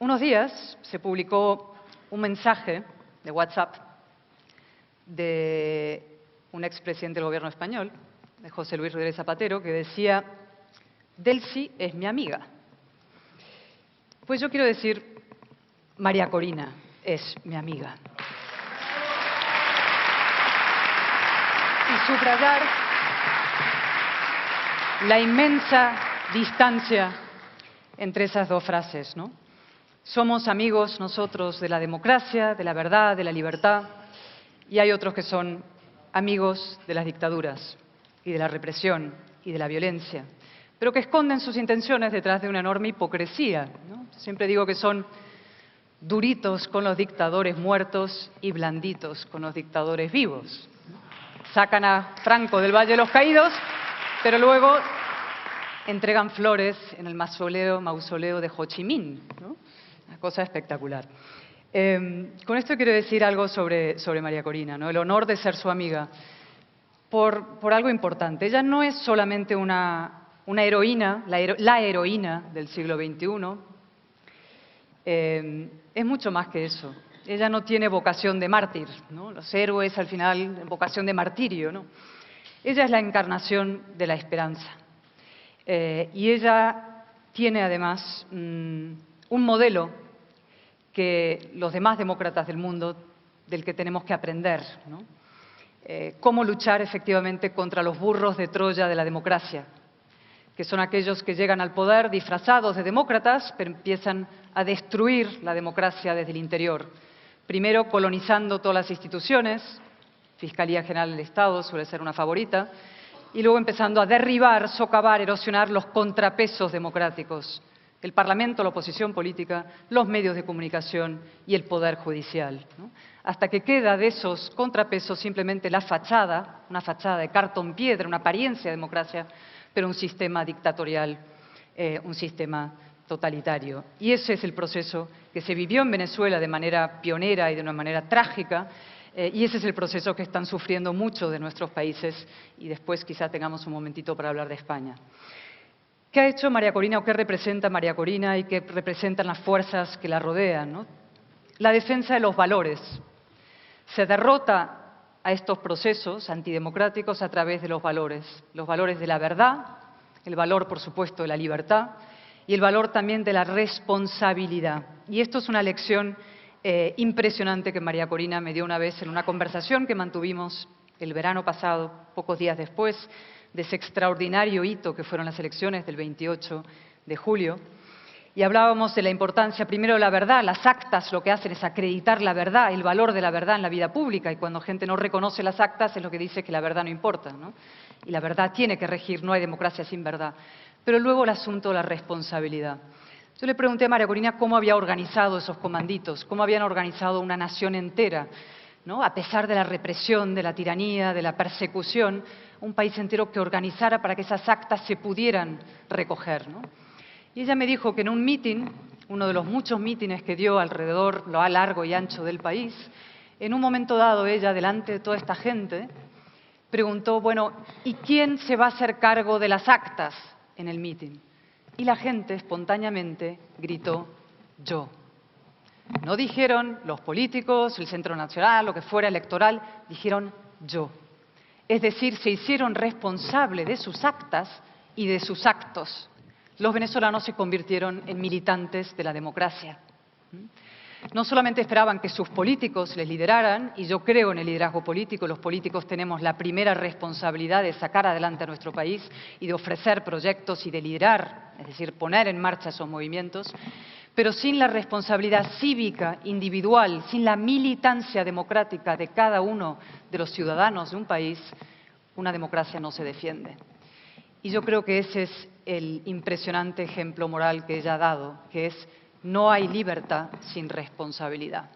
unos días se publicó un mensaje de WhatsApp de un expresidente del gobierno español, de José Luis Rodríguez Zapatero, que decía: Delcy es mi amiga. Pues yo quiero decir, María Corina es mi amiga. Y subrayar la inmensa distancia entre esas dos frases, ¿no? Somos amigos nosotros de la democracia, de la verdad, de la libertad, y hay otros que son amigos de las dictaduras y de la represión y de la violencia, pero que esconden sus intenciones detrás de una enorme hipocresía, ¿no? Siempre digo que son duritos con los dictadores muertos y blanditos con los dictadores vivos. Sacan a Franco del Valle de los Caídos, pero luego entregan flores en el mausoleo de Ho Chi Minh, ¿no? Una cosa espectacular. Con esto quiero decir algo sobre María Corina, ¿no? El honor de ser su amiga, por algo importante. Ella no es solamente una heroína, la heroína del siglo XXI, es mucho más que eso. Ella no tiene vocación de mártir, ¿no? Los héroes al final, vocación de martirio, ¿no? Ella es la encarnación de la esperanza. Y ella tiene además un modelo que los demás demócratas del mundo, del que tenemos que aprender, ¿no? Cómo luchar efectivamente contra los burros de Troya de la democracia, que son aquellos que llegan al poder disfrazados de demócratas, pero empiezan a destruir la democracia desde el interior. Primero colonizando todas las instituciones, Fiscalía General del Estado suele ser una favorita, y luego empezando a derribar, socavar, erosionar los contrapesos democráticos, el Parlamento, la oposición política, los medios de comunicación y el Poder Judicial, ¿no? Hasta que queda de esos contrapesos simplemente la fachada, una fachada de cartón piedra, una apariencia de democracia, pero un sistema dictatorial, un sistema totalitario. Y ese es el proceso que se vivió en Venezuela de manera pionera y de una manera trágica, y ese es el proceso que están sufriendo muchos de nuestros países, y después quizá tengamos un momentito para hablar de España. ¿Qué ha hecho María Corina o qué representa María Corina y qué representan las fuerzas que la rodean, ¿no? La defensa de los valores. Se derrota a estos procesos antidemocráticos a través de los valores de la verdad, el valor, por supuesto, de la libertad y el valor también de la responsabilidad. Y esto es una lección impresionante que María Corina me dio una vez en una conversación que mantuvimos el verano pasado, pocos días después de ese extraordinario hito que fueron las elecciones del 28 de julio. Y hablábamos de la importancia, primero, de la verdad. Las actas lo que hacen es acreditar la verdad, el valor de la verdad en la vida pública. Y cuando gente no reconoce las actas es lo que dice que la verdad no importa, ¿no? Y la verdad tiene que regir, no hay democracia sin verdad. Pero luego el asunto de la responsabilidad. Yo le pregunté a María Corina cómo había organizado esos comanditos, cómo habían organizado una nación entera, ¿no? A pesar de la represión, de la tiranía, de la persecución, un país entero que organizara para que esas actas se pudieran recoger, ¿no? Y ella me dijo que en un mitin, uno de los muchos mítines que dio alrededor, lo largo y ancho del país, en un momento dado ella, delante de toda esta gente, preguntó, bueno, ¿y quién se va a hacer cargo de las actas en el mitin? Y la gente espontáneamente gritó, yo. No dijeron los políticos, el Centro Nacional, lo que fuera electoral, dijeron yo. Es decir, se hicieron responsables de sus actas y de sus actos. Los venezolanos se convirtieron en militantes de la democracia. No solamente esperaban que sus políticos les lideraran, y yo creo en el liderazgo político, los políticos tenemos la primera responsabilidad de sacar adelante a nuestro país y de ofrecer proyectos y de liderar, es decir, poner en marcha esos movimientos, pero sin la responsabilidad cívica, individual, sin la militancia democrática de cada uno de los ciudadanos de un país, una democracia no se defiende. Y yo creo que ese es el impresionante ejemplo moral que ella ha dado, que es no hay libertad sin responsabilidad.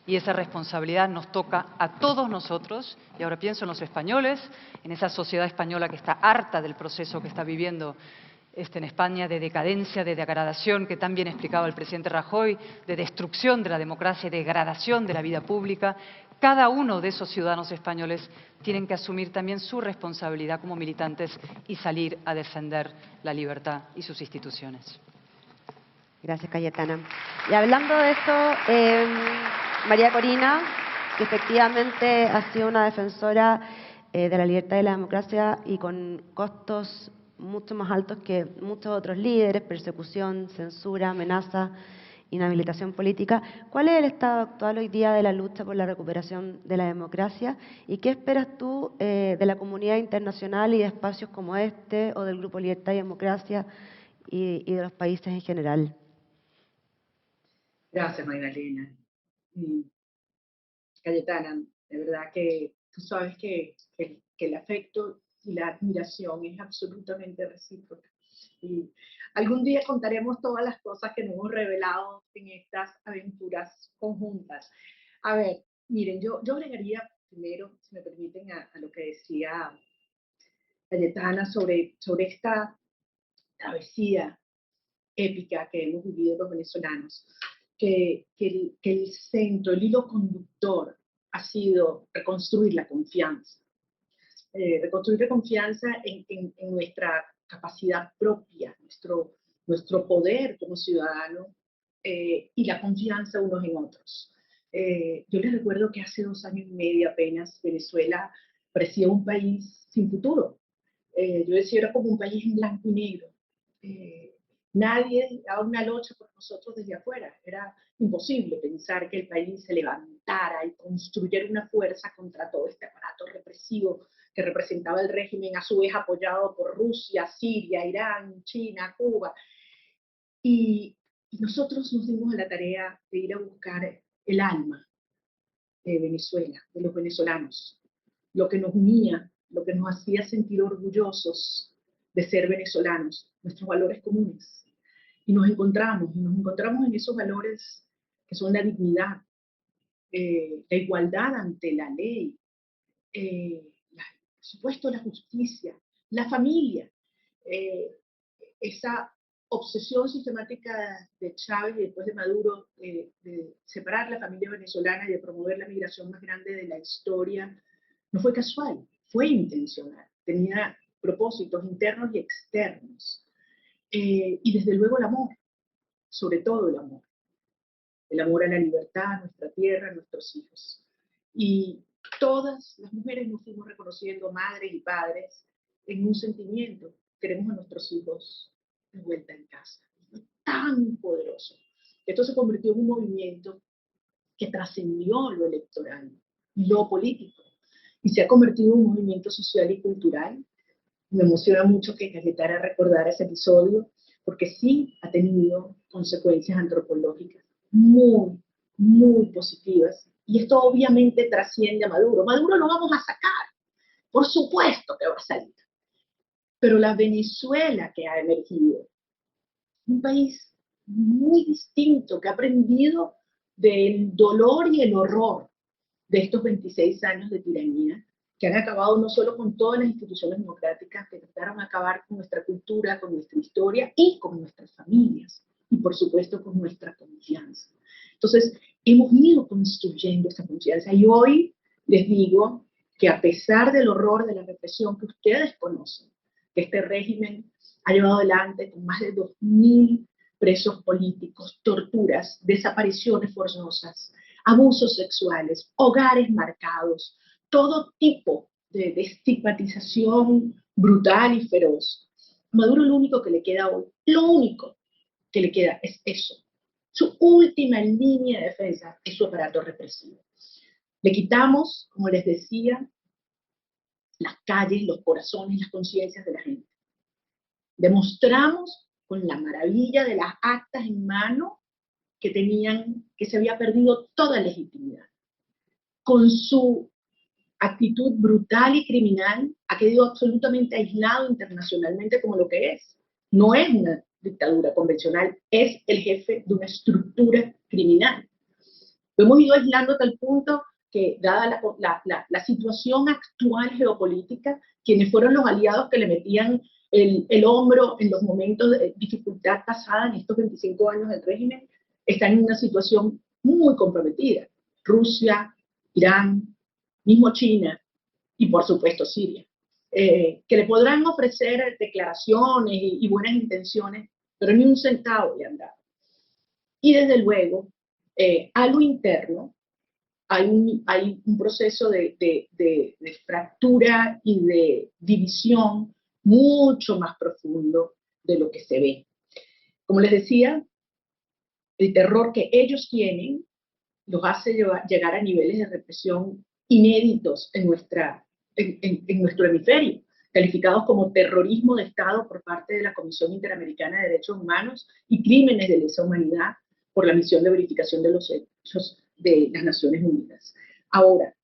Y esa responsabilidad nos toca a todos nosotros, y ahora pienso en los españoles, en esa sociedad española que está harta del proceso que está viviendo en España de decadencia, de degradación, que tan bien explicaba el presidente Rajoy, de destrucción de la democracia y degradación de la vida pública. Cada uno de esos ciudadanos españoles tienen que asumir también su responsabilidad como militantes y salir a defender la libertad y sus instituciones. Gracias, Cayetana. Y hablando de esto, María Corina, que efectivamente ha sido una defensora de la libertad y la democracia y con costos mucho más altos que muchos otros líderes, persecución, censura, amenaza, inhabilitación política. ¿Cuál es el estado actual hoy día de la lucha por la recuperación de la democracia? ¿Y qué esperas tú de la comunidad internacional y de espacios como este o del Grupo Libertad y Democracia y de los países en general? Gracias, Magdalena. Cayetana, de verdad que tú sabes que el afecto y la admiración es absolutamente recíproca. Y algún día contaremos todas las cosas que nos hemos revelado en estas aventuras conjuntas. A ver, miren, yo agregaría primero, si me permiten, a lo que decía Cayetana sobre esta travesía épica que hemos vivido los venezolanos, que el centro, el hilo conductor ha sido reconstruir la confianza. Reconstruir la confianza en nuestra capacidad propia, nuestro poder como ciudadano y la confianza unos en otros. Yo les recuerdo que hace 2 años y medio apenas Venezuela parecía un país sin futuro. Yo decía, era como un país en blanco y negro. Nadie daba una lucha por nosotros desde afuera. Era imposible pensar que el país se levantara y construyera una fuerza contra todo este aparato represivo que representaba el régimen, a su vez apoyado por Rusia, Siria, Irán, China, Cuba. Y nosotros nos dimos a la tarea de ir a buscar el alma de Venezuela, de los venezolanos, lo que nos unía, lo que nos hacía sentir orgullosos de ser venezolanos, nuestros valores comunes. Y nos encontramos en esos valores que son la dignidad, la igualdad ante la ley, por supuesto la justicia, la familia, esa obsesión sistemática de Chávez y después de Maduro de separar la familia venezolana y de promover la migración más grande de la historia, no fue casual, fue intencional, tenía propósitos internos y externos. Y desde luego el amor, sobre todo el amor a la libertad, a nuestra tierra, a nuestros hijos. Y todas las mujeres nos fuimos reconociendo madres y padres en un sentimiento, queremos a nuestros hijos de vuelta en casa. Fue tan poderoso. Esto se convirtió en un movimiento que trascendió lo electoral, lo político, y se ha convertido en un movimiento social y cultural. Me emociona mucho que Cayetana recordara ese episodio, porque sí ha tenido consecuencias antropológicas muy, muy positivas. Y esto obviamente trasciende a Maduro. Maduro lo vamos a sacar, por supuesto que va a salir. Pero la Venezuela que ha emergido, un país muy distinto, que ha aprendido del dolor y el horror de estos 26 años de tiranía, que han acabado no solo con todas las instituciones democráticas, que trataron de acabar con nuestra cultura, con nuestra historia y con nuestras familias, y por supuesto con nuestra confianza. Entonces, hemos ido construyendo esta confianza y hoy les digo que a pesar del horror de la represión que ustedes conocen, que este régimen ha llevado adelante con más de 2.000 presos políticos, torturas, desapariciones forzosas, abusos sexuales, hogares marcados, todo tipo de estigmatización brutal y feroz. Maduro lo único que le queda hoy, lo único que le queda es eso. Su última línea de defensa es su aparato represivo. Le quitamos, como les decía, las calles, los corazones, las conciencias de la gente. Demostramos con la maravilla de las actas en mano que se había perdido toda legitimidad. Con su actitud brutal y criminal, ha quedado absolutamente aislado internacionalmente como lo que es. No es una dictadura convencional, es el jefe de una estructura criminal. Lo hemos ido aislando hasta el punto que, dada la situación actual geopolítica, quienes fueron los aliados que le metían el hombro en los momentos de dificultad pasada en estos 25 años del régimen, están en una situación muy comprometida. Rusia, Irán, mismo China y por supuesto Siria, que le podrán ofrecer declaraciones y buenas intenciones, pero ni un centavo le han dado. Y desde luego, a lo interno, hay un proceso de fractura y de división mucho más profundo de lo que se ve. Como les decía, el terror que ellos tienen los hace llegar a niveles de represión inéditos en nuestro hemisferio, calificados como terrorismo de Estado por parte de la Comisión Interamericana de Derechos Humanos y crímenes de lesa humanidad por la Misión de Verificación de los Hechos de las Naciones Unidas. Ahora,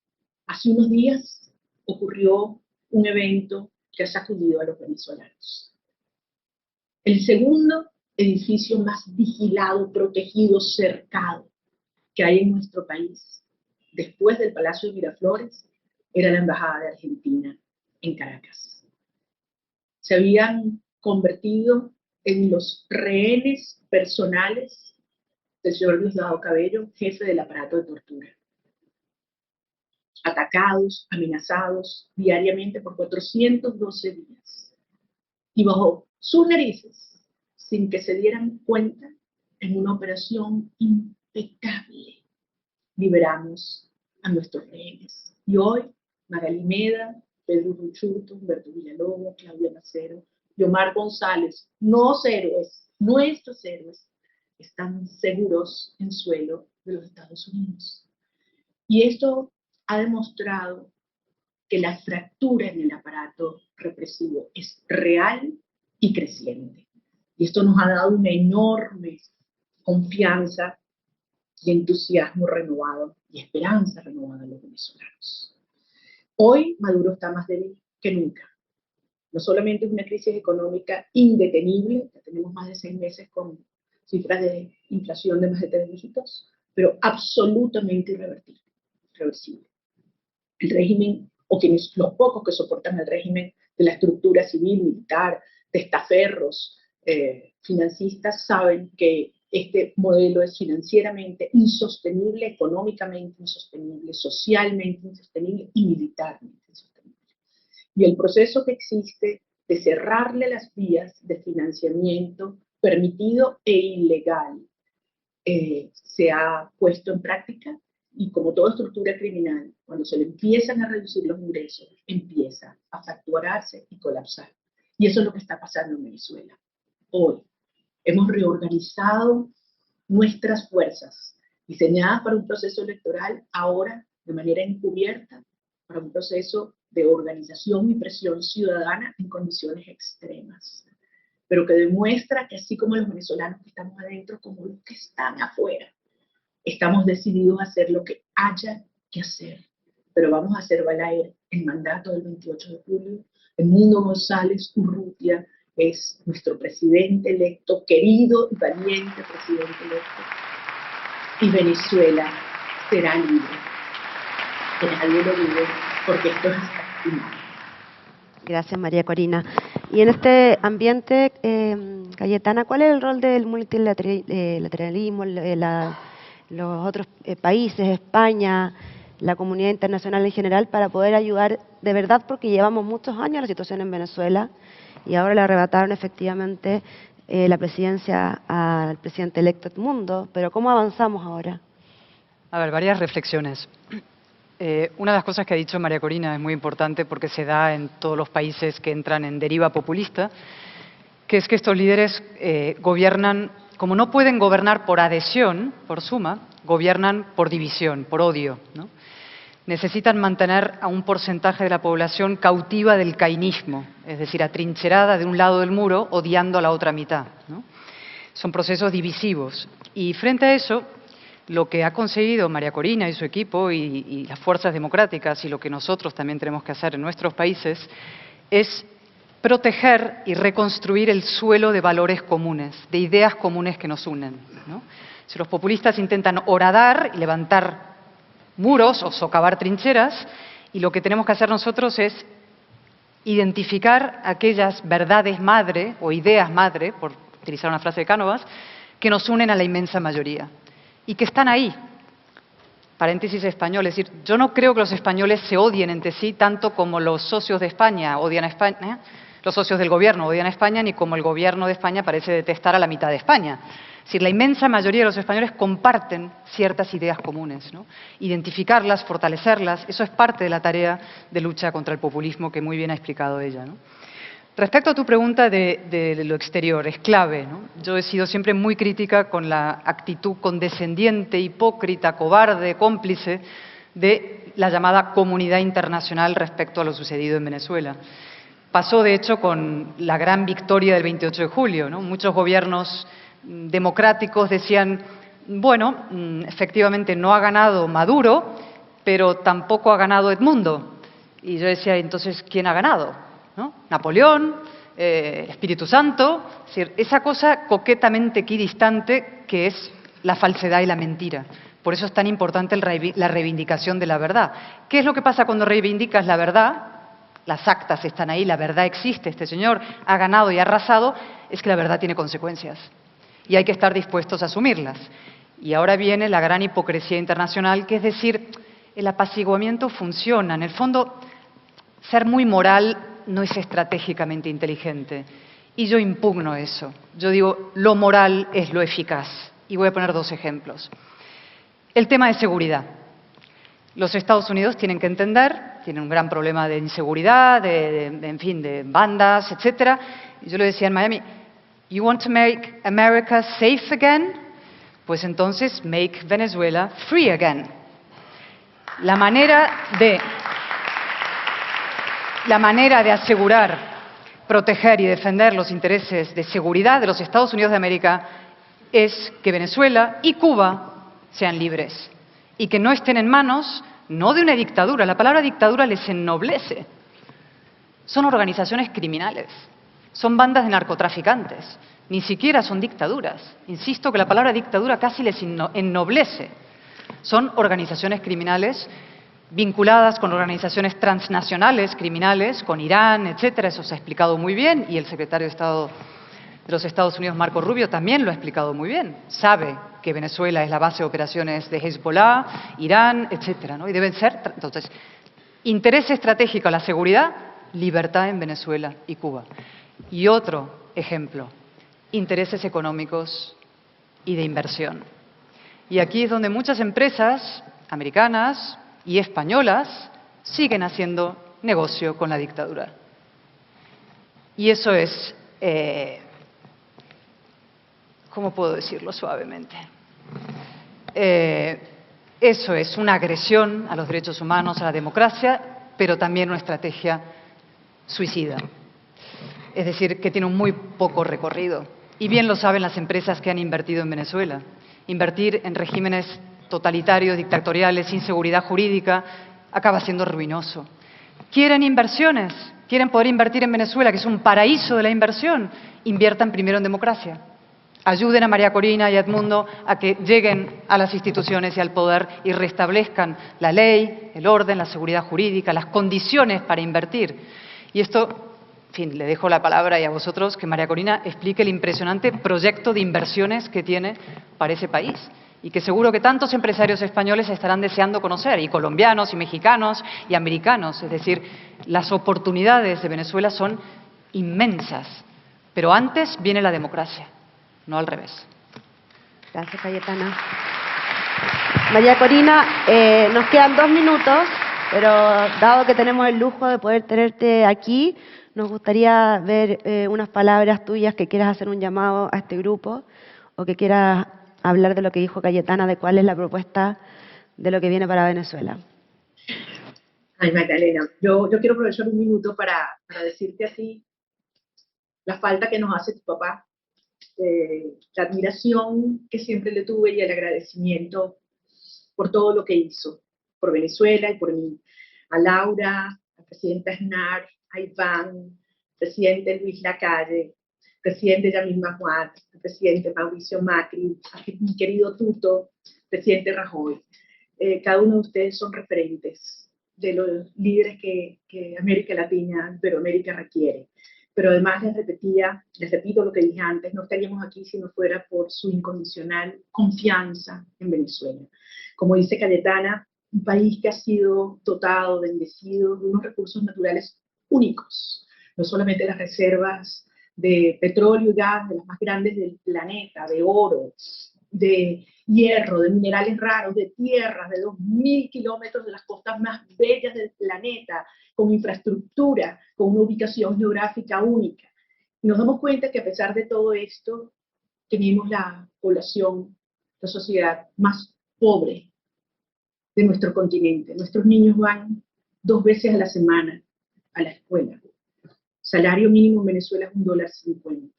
hace unos días ocurrió un evento que ha sacudido a los venezolanos. El segundo edificio más vigilado, protegido, cercado que hay en nuestro país, después del Palacio de Miraflores, era la Embajada de Argentina en Caracas. Se habían convertido en los rehenes personales del señor Diosdado Cabello, jefe del aparato de tortura. Atacados, amenazados diariamente por 412 días. Y bajo sus narices, sin que se dieran cuenta, en una operación impecable, liberamos a nuestros rehenes. Y hoy, Magali Meda, Pedro Ruchurto, Humberto Villalobos, Claudia Macero, Yomar González, los héroes, nuestros héroes, están seguros en suelo de los Estados Unidos. Y esto ha demostrado que la fractura en el aparato represivo es real y creciente. Y esto nos ha dado una enorme confianza y entusiasmo renovado y esperanza renovada a los venezolanos. Hoy Maduro está más débil que nunca. No solamente es una crisis económica indetenible, ya tenemos más de 6 meses con cifras de inflación de más de 3 dígitos, pero absolutamente irreversible. El régimen, o los pocos que soportan el régimen de la estructura civil, militar, testaferros, financistas, saben que este modelo es financieramente insostenible, económicamente insostenible, socialmente insostenible y militarmente insostenible. Y el proceso que existe de cerrarle las vías de financiamiento permitido e ilegal se ha puesto en práctica, y como toda estructura criminal, cuando se le empiezan a reducir los ingresos, empieza a fracturarse y colapsar. Y eso es lo que está pasando en Venezuela. Hoy hemos reorganizado nuestras fuerzas, diseñadas para un proceso electoral, ahora de manera encubierta, para un proceso de organización y presión ciudadana en condiciones extremas, pero que demuestra que así como los venezolanos que estamos adentro, como los que están afuera, estamos decididos a hacer lo que haya que hacer, pero vamos a hacer valer el mandato del 28 de julio. Edmundo González Urrutia es nuestro presidente electo, querido y valiente presidente electo, y Venezuela será libre. Que nadie lo dude, porque esto es final. Gracias, María Corina. Y en este ambiente, Cayetana, ¿cuál es el rol del multilateralismo, los otros países, España, la comunidad internacional en general, para poder ayudar de verdad? Porque llevamos muchos años a la situación en Venezuela y ahora le arrebataron efectivamente la presidencia al presidente electo Edmundo, pero ¿cómo avanzamos ahora? A ver, varias reflexiones. Una de las cosas que ha dicho María Corina es muy importante porque se da en todos los países que entran en deriva populista, que es que estos líderes gobiernan, como no pueden gobernar por adhesión, por suma, gobiernan por división, por odio, ¿no? Necesitan mantener a un porcentaje de la población cautiva del cainismo, es decir, atrincherada de un lado del muro, odiando a la otra mitad, ¿no? Son procesos divisivos. Y frente a eso, lo que ha conseguido María Corina y su equipo y las fuerzas democráticas, y lo que nosotros también tenemos que hacer en nuestros países, es proteger y reconstruir el suelo de valores comunes, de ideas comunes que nos unen, ¿no? Si los populistas intentan horadar y levantar muros o socavar trincheras, y lo que tenemos que hacer nosotros es identificar aquellas verdades madre o ideas madre, por utilizar una frase de Cánovas, que nos unen a la inmensa mayoría y que están ahí. Paréntesis español, es decir, yo no creo que los españoles se odien entre sí tanto como los socios de España odian a España, los socios del gobierno odian a España, ni como el gobierno de España parece detestar a la mitad de España. Es decir, la inmensa mayoría de los españoles comparten ciertas ideas comunes, ¿no? Identificarlas, fortalecerlas, eso es parte de la tarea de lucha contra el populismo que muy bien ha explicado ella, ¿no? Respecto a tu pregunta de lo exterior, es clave, ¿no? Yo he sido siempre muy crítica con la actitud condescendiente, hipócrita, cobarde, cómplice de la llamada comunidad internacional respecto a lo sucedido en Venezuela. Pasó, de hecho, con la gran victoria del 28 de julio, ¿no? Muchos gobiernos democráticos decían, bueno, efectivamente no ha ganado Maduro, pero tampoco ha ganado Edmundo. Y yo decía, entonces, ¿quién ha ganado? ¿No? Napoleón, Espíritu Santo, es decir, esa cosa coquetamente equidistante que es la falsedad y la mentira. Por eso es tan importante la reivindicación de la verdad. ¿Qué es lo que pasa cuando reivindicas la verdad? Las actas están ahí, la verdad existe, este señor ha ganado y ha arrasado, es que la verdad tiene consecuencias y hay que estar dispuestos a asumirlas. Y ahora viene la gran hipocresía internacional, que es decir, el apaciguamiento funciona. En el fondo, ser muy moral no es estratégicamente inteligente. Y yo impugno eso. Yo digo, lo moral es lo eficaz. Y voy a poner dos ejemplos. El tema de seguridad. Los Estados Unidos tienen que entender, tienen un gran problema de inseguridad, en fin, de bandas, etcétera. Y yo le decía en Miami, "You want to make America safe again? Pues entonces make Venezuela free again." La manera de asegurar, proteger y defender los intereses de seguridad de los Estados Unidos de América es que Venezuela y Cuba sean libres y que no estén en manos, no de una dictadura. La palabra dictadura les ennoblece. Son organizaciones criminales, son bandas de narcotraficantes, ni siquiera son dictaduras. Insisto que la palabra dictadura casi les ennoblece. Son organizaciones criminales vinculadas con organizaciones transnacionales criminales, con Irán, etcétera. Eso se ha explicado muy bien y el secretario de Estado de los Estados Unidos, Marco Rubio, también lo ha explicado muy bien. Sabe que Venezuela es la base de operaciones de Hezbollah, Irán, etcétera, ¿no? Y deben ser, entonces, interés estratégico a la seguridad, libertad en Venezuela y Cuba. Y otro ejemplo, intereses económicos y de inversión. Y aquí es donde muchas empresas americanas y españolas siguen haciendo negocio con la dictadura. Y eso es, ¿cómo puedo decirlo suavemente? Eso es una agresión a los derechos humanos, a la democracia, pero también una estrategia suicida. Es decir, que tiene un muy poco recorrido. Y bien lo saben las empresas que han invertido en Venezuela. Invertir en regímenes totalitarios, dictatoriales, sin seguridad jurídica, acaba siendo ruinoso. ¿Quieren inversiones? ¿Quieren poder invertir en Venezuela, que es un paraíso de la inversión? Inviertan primero en democracia. Ayuden a María Corina y a Edmundo a que lleguen a las instituciones y al poder y restablezcan la ley, el orden, la seguridad jurídica, las condiciones para invertir. Y esto, en fin, le dejo la palabra y a vosotros que María Corina explique el impresionante proyecto de inversiones que tiene para ese país y que seguro que tantos empresarios españoles estarán deseando conocer, y colombianos, y mexicanos, y americanos. Es decir, las oportunidades de Venezuela son inmensas, pero antes viene la democracia, no al revés. Gracias, Cayetana. María Corina, nos quedan 2 minutos, pero dado que tenemos el lujo de poder tenerte aquí, nos gustaría ver unas palabras tuyas, que quieras hacer un llamado a este grupo o que quieras hablar de lo que dijo Cayetana, de cuál es la propuesta de lo que viene para Venezuela. Ay, Magdalena, yo quiero aprovechar un minuto para decirte así la falta que nos hace tu papá, la admiración que siempre le tuve y el agradecimiento por todo lo que hizo, por Venezuela y por mí. A Laura, al presidente Aznar, a Iván, presidente Luis Lacalle, presidente Yamil Mahuad, al presidente Mauricio Macri, a mi querido Tuto, presidente Rajoy. Cada uno de ustedes son referentes de los líderes que América Latina, Iberoamérica requiere. Pero además les repito lo que dije antes, no estaríamos aquí si no fuera por su incondicional confianza en Venezuela. Como dice Cayetana, un país que ha sido dotado, bendecido de unos recursos naturales únicos, no solamente las reservas de petróleo y gas, de las más grandes del planeta, de oro, de hierro, de minerales raros, de tierras, de 2.000 kilómetros de las costas más bellas del planeta, con infraestructura, con una ubicación geográfica única. Y nos damos cuenta que a pesar de todo esto, tenemos la población, la sociedad más pobre de nuestro continente. Nuestros niños van 2 veces a la semana a la escuela. Salario mínimo en Venezuela es $1.50.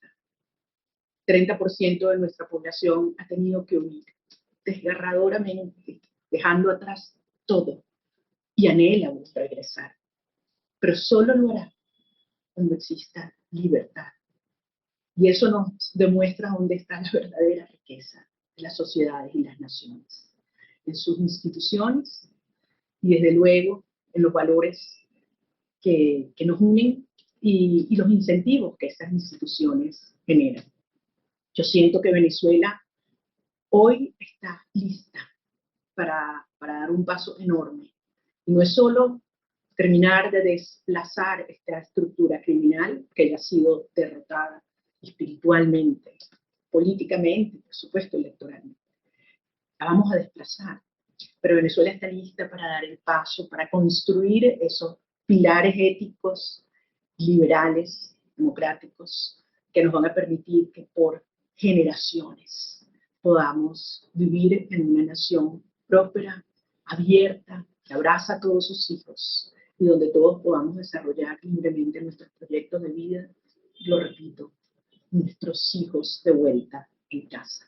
30% de nuestra población ha tenido que huir desgarradoramente, dejando atrás todo, y anhela regresar. Pero solo lo hará cuando exista libertad. Y eso nos demuestra dónde está la verdadera riqueza de las sociedades y las naciones. En sus instituciones y desde luego en los valores que nos unen y los incentivos que estas instituciones generan. Yo siento que Venezuela hoy está lista para dar un paso enorme. Y no es solo terminar de desplazar esta estructura criminal que ya ha sido derrotada espiritualmente, políticamente, por supuesto electoralmente. La vamos a desplazar, pero Venezuela está lista para dar el paso, para construir esos pilares éticos, liberales, democráticos, que nos van a permitir que por generaciones podamos vivir en una nación próspera, abierta, que abraza a todos sus hijos y donde todos podamos desarrollar libremente nuestros proyectos de vida. Lo repito, nuestros hijos de vuelta en casa.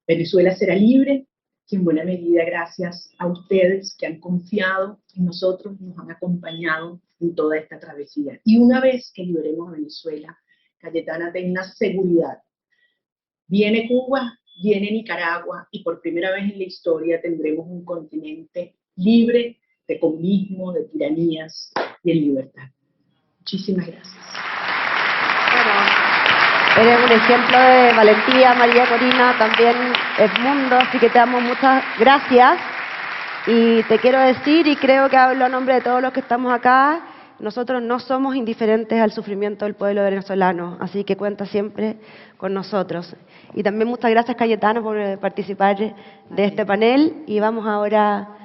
Venezuela será libre y en buena medida gracias a ustedes que han confiado en nosotros y nos han acompañado en toda esta travesía. Y una vez que liberemos a Venezuela, Cayetana, tenga seguridad. Viene Cuba, viene Nicaragua y por primera vez en la historia tendremos un continente libre de comunismo, de tiranías y en libertad. Muchísimas gracias. Bueno, eres un ejemplo de valentía, María Corina, también Edmundo, así que te damos muchas gracias. Y te quiero decir, y creo que hablo a nombre de todos los que estamos acá, nosotros no somos indiferentes al sufrimiento del pueblo venezolano, así que cuenta siempre con nosotros. Y también muchas gracias, Cayetano, por participar de este panel. Y vamos ahora